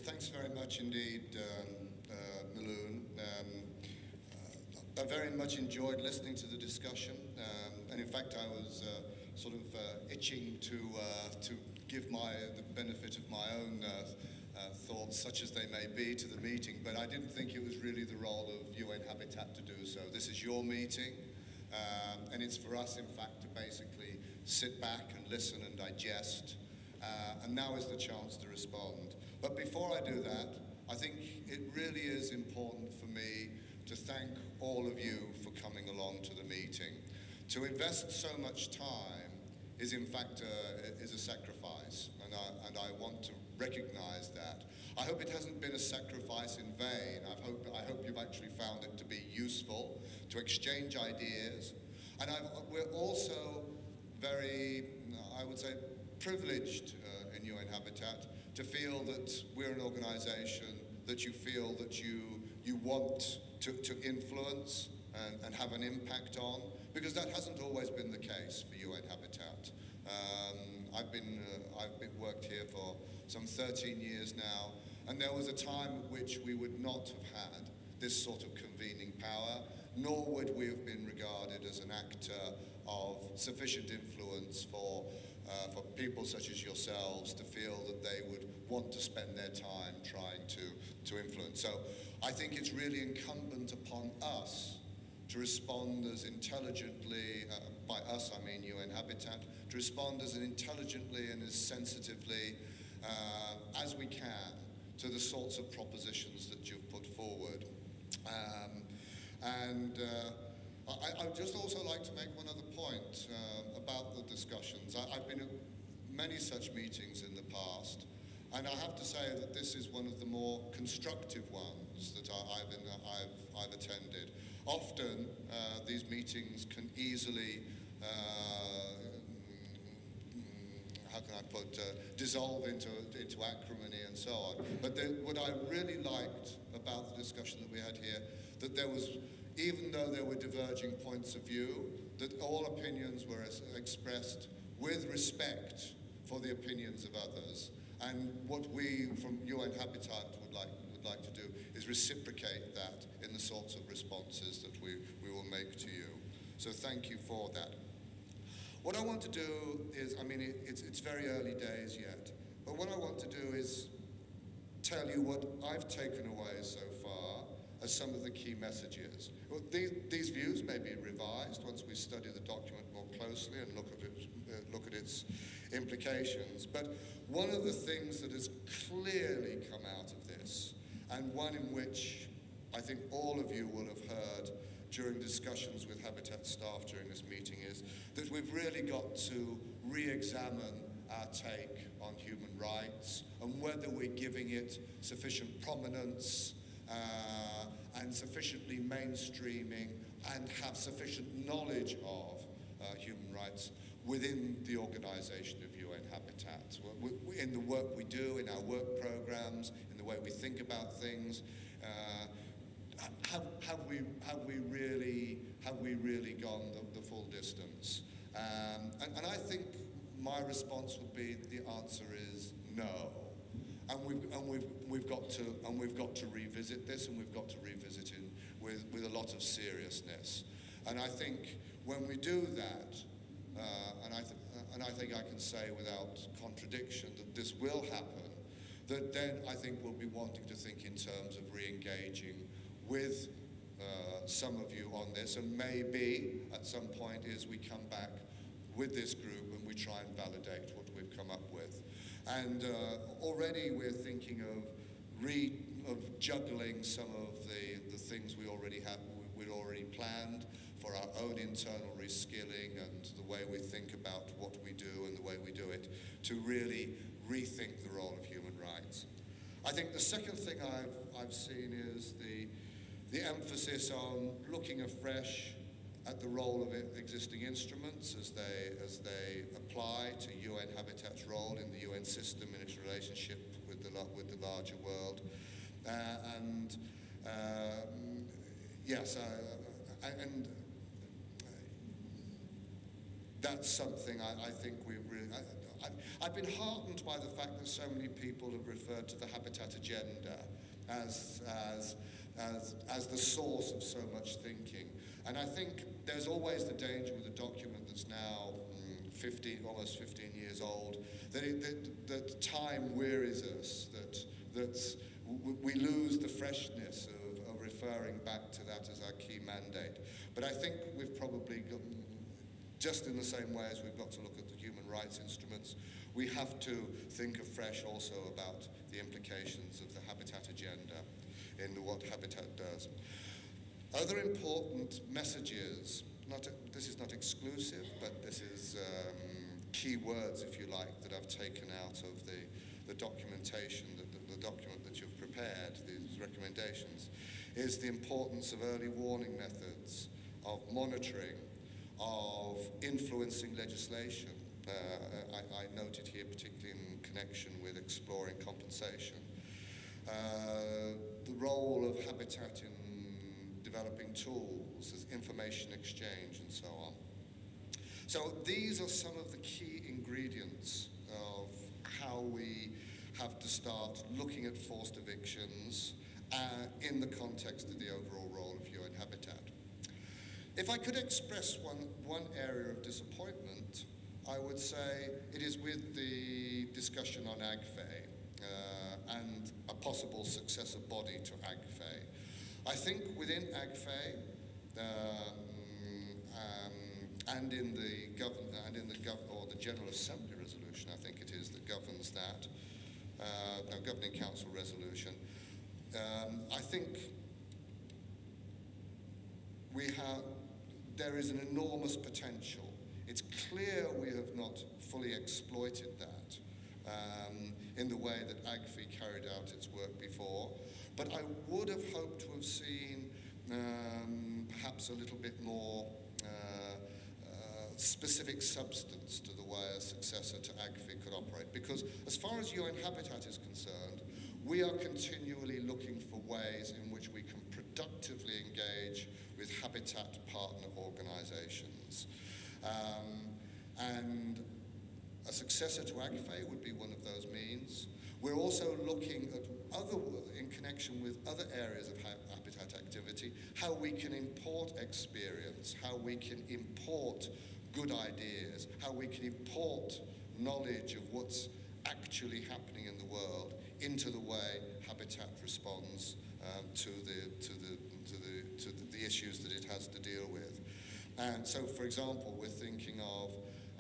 Thanks very much indeed, Maloon. I very much enjoyed listening to the discussion, and in fact I was sort of itching to give the benefit of my own thoughts, such as they may be, to the meeting, but I didn't think it was really the role of UN Habitat to do so. This is your meeting, and it's for us, in fact, to basically sit back and listen and digest, and now is the chance to respond. But before I do that, I think it really is important for me to thank all of you for coming along to the meeting. To invest so much time is, in fact, is a sacrifice, and I want to recognize that. I hope it hasn't been a sacrifice in vain. I hope you've actually found it to be useful, to exchange ideas, and we're also very, I would say, privileged in UN Habitat to feel that we're an organization that you feel that you want to influence and have an impact on, because that hasn't always been the case for UN Habitat. I've worked here for some 13 years now, and there was a time at which we would not have had this sort of convening power, nor would we have been regarded as an actor of sufficient influence for people such as yourselves to feel that they would want to spend their time trying to influence. So I think it's really incumbent upon us to respond as intelligently, by us I mean UN Habitat, to respond as intelligently and as sensitively as we can to the sorts of propositions that you've put forward. I'd just also like to make one other point about the discussions. I've been at many such meetings in the past, and I have to say that this is one of the more constructive ones that I've attended. Often these meetings can easily, how can I put, dissolve into acrimony and so on. But what I really liked about the discussion that we had here, that there was, even though there were diverging points of view, that all opinions were expressed with respect for the opinions of others. And what we from UN Habitat would like to do is reciprocate that in the sorts of responses that we will make to you. So thank you for that. What I want to do is, I mean, it's very early days yet, but what I want to do is tell you what I've taken away so far as some of the key messages. Well, these views may be revised once we study the document more closely and look at its implications. But one of the things that has clearly come out of this, and one in which I think all of you will have heard during discussions with Habitat staff during this meeting, is that we've really got to re-examine our take on human rights and whether we're giving it sufficient prominence and sufficiently mainstreaming and have sufficient knowledge of human rights within the organization of UN Habitat. In the work we do, in our work programs, in the way we think about things, have we really gone the full distance? And I think my response would be the answer is no. And we've got to revisit this, and we've got to revisit it with a lot of seriousness. And I think when we do that, and I think I can say without contradiction that this will happen, that then I think we'll be wanting to think in terms of re-engaging with some of you on this, and maybe at some point is we come back with this group and we try and validate what we've come up with. And already we're thinking of juggling some of the things we'd already planned for our own internal reskilling and the way we think about what we do and the way we do it, to really rethink the role of human rights. I think the second thing I've seen is the emphasis on looking afresh at the role of existing instruments as they apply to UN Habitat's role in the UN system in its relationship with the larger world. that's something I think we've really... I've been heartened by the fact that so many people have referred to the Habitat Agenda as the source of so much thinking. And I think there's always the danger with a document that's now almost 15 years old, that time wearies us, that we lose the freshness of referring back to that as our key mandate. But I think we've probably got, just in the same way as we've got to look at the human rights instruments, we have to think afresh also about the implications of the Habitat Agenda in what Habitat does. Other important messages, this is not exclusive, but this is key words, if you like, that I've taken out of the documentation, the document that you've prepared, these recommendations, is the importance of early warning methods, of monitoring, of influencing legislation. I noted here particularly in connection with exploring compensation. The role of Habitat in developing tools, as information exchange and so on. So these are some of the key ingredients of how we have to start looking at forced evictions in the context of the overall role of UN Habitat. If I could express one area of disappointment, I would say it is with the discussion on AGFE and a possible successor body to AGFE. I think within AGFE and in the General Assembly resolution, I think it is that governs that, Governing Council resolution, I think there is an enormous potential. It's clear we have not fully exploited that in the way that AGFE carried out its work before, but I would have hoped to have seen perhaps a little bit more specific substance to the way a successor to AGFE could operate, because as far as UN Habitat is concerned, we are continually looking for ways in which we can productively engage with Habitat partner organizations. And a successor to AGFE would be one of those means. We're also looking at in connection with other areas of Habitat activity, how we can import experience, how we can import good ideas, how we can import knowledge of what's actually happening in the world into the way Habitat responds to the issues that it has to deal with. And so, for example, we're thinking of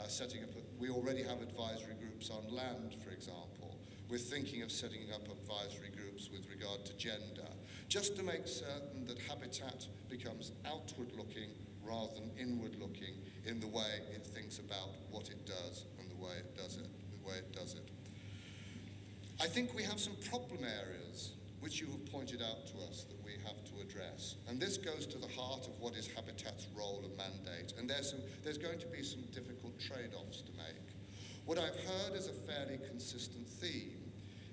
setting up, we already have advisory groups on land, for example. We're thinking of setting up advisory groups with regard to gender, just to make certain that Habitat becomes outward-looking rather than inward-looking in the way it thinks about what it does and the way it does it. I think we have some problem areas which you have pointed out to us that we have to address. And this goes to the heart of what is Habitat's role and mandate. And there's going to be some difficult trade-offs to make. What I've heard as a fairly consistent theme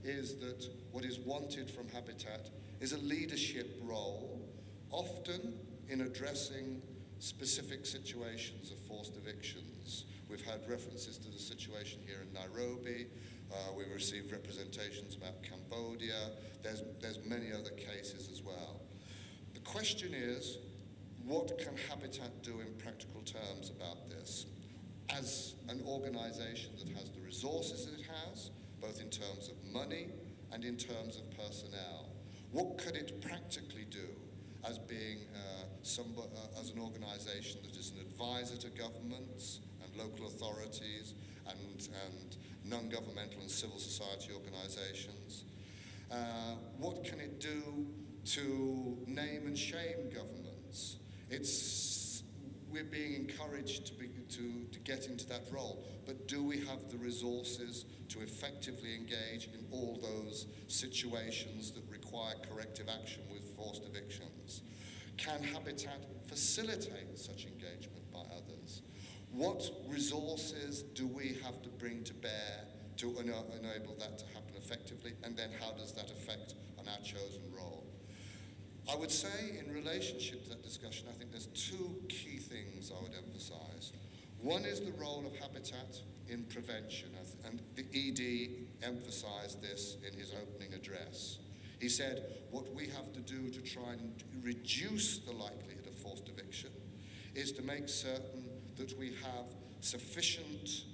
is that what is wanted from Habitat is a leadership role, often in addressing specific situations of forced evictions. We've had references to the situation here in Nairobi. We've received representations about Cambodia. There's many other cases as well. The question is, what can Habitat do in practical terms about this? As an organization that has the resources that it has, both in terms of money and in terms of personnel, what could it practically do as being as an organization that is an advisor to governments and local authorities and non-governmental and civil society organizations? What can it do to name and shame governments? We're being encouraged to get into that role, but do we have the resources to effectively engage in all those situations that require corrective action with forced evictions? Can Habitat facilitate such engagement by others? What resources do we have to bring to bear to enable that to happen effectively? And then how does that affect on our chosen role? I would say in relationship to that discussion, I think there's two key things I would emphasize. One is the role of habitat in prevention, and the ED emphasised this in his opening address. He said, what we have to do to try and reduce the likelihood of forced eviction is to make certain that we have sufficient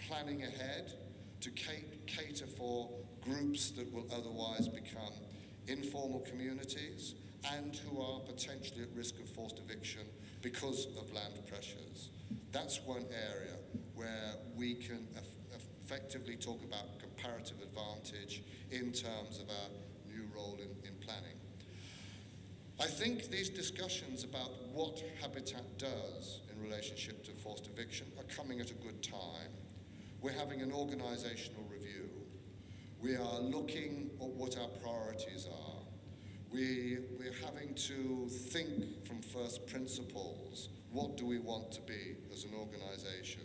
planning ahead to cater for groups that will otherwise become informal communities and who are potentially at risk of forced eviction because of land pressures. That's one area where we can effectively talk about comparative advantage in terms of our new role in planning. I think these discussions about what Habitat does in relationship to forced eviction are coming at a good time. We're having an organisational review. We are looking at what our priorities are. We're having to think from first principles. What do we want to be as an organisation?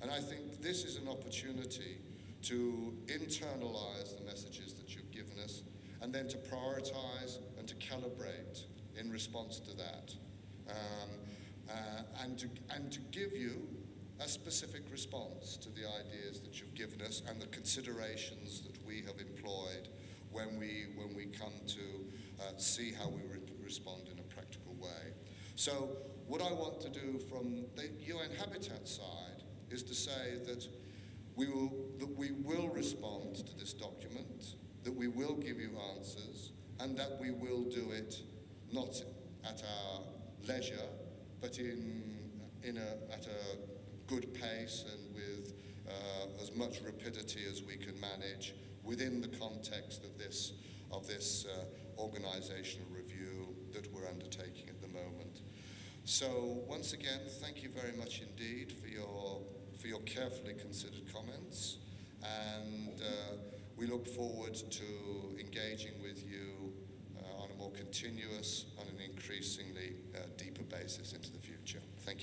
And I think this is an opportunity to internalise the messages that you've given us and then to prioritise and to calibrate in response to that. And to give you a specific response to the ideas that you've given us and the considerations that we have employed when we come to see how we respond in a practical way. So what I want to do from the UN Habitat side is to say that we will respond to this document, that we will give you answers, and that we will do it not at our leisure, but at a good pace and with as much rapidity as we can manage within the context of this organisational review that we're undertaking at the moment. So once again, thank you very much indeed for your carefully considered comments, and we look forward to engaging with you on a more continuous, on an increasingly deeper basis into the future. Thank you.